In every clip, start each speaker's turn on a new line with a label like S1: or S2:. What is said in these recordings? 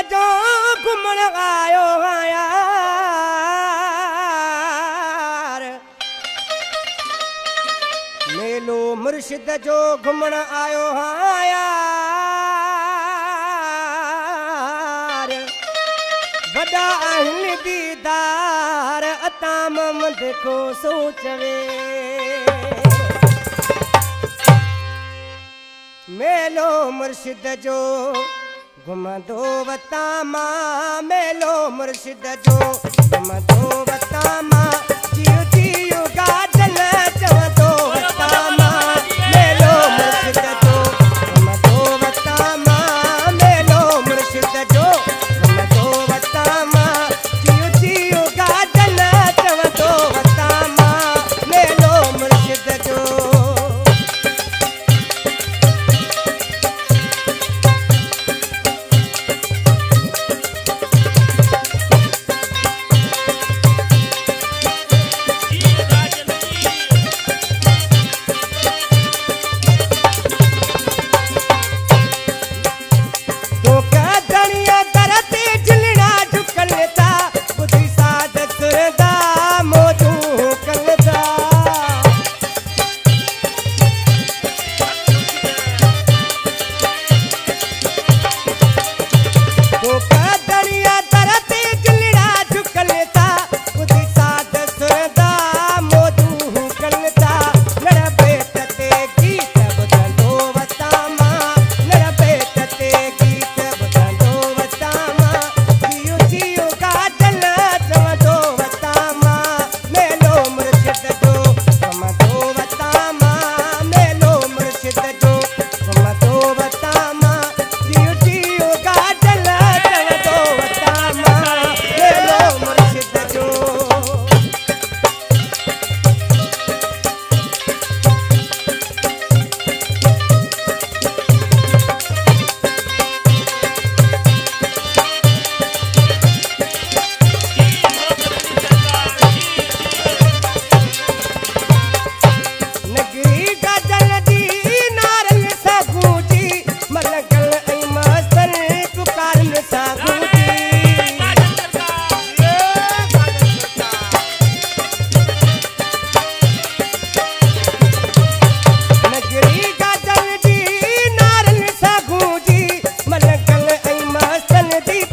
S1: जो घुमण आयो हाँ यार, मेलो मुर्शिद जो घुमण आयो हाँ यार। वॾा आहिनि दीदार अता मोहम्मद को सोचवे, मेलो मुर्शिद जो घुमंदो वता मां, मेलो मुर्शिद जो घुमंदो वता मां, जियो जियो गाजल चवंदो वता मां, मेलो मुर्शिद जो घुमंदो वता मां, मेलो मुर्शिद जो घुमंदो वता मां, जियो जियो गाजल चवंदो वता मां, मेलो मुर्शिद जो।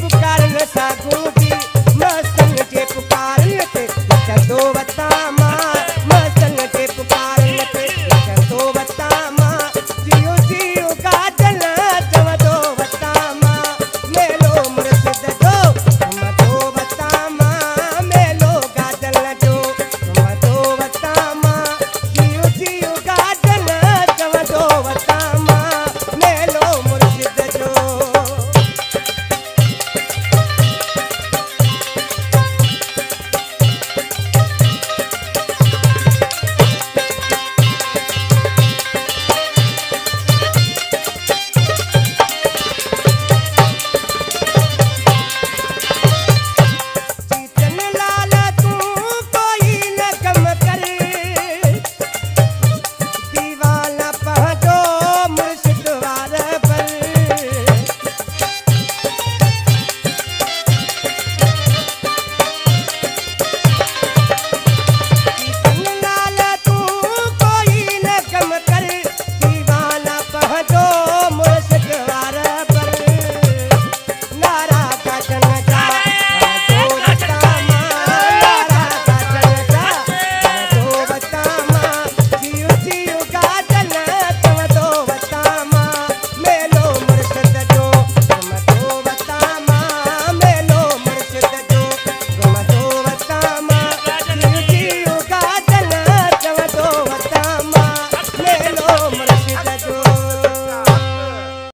S1: पुकारन सा गूंजी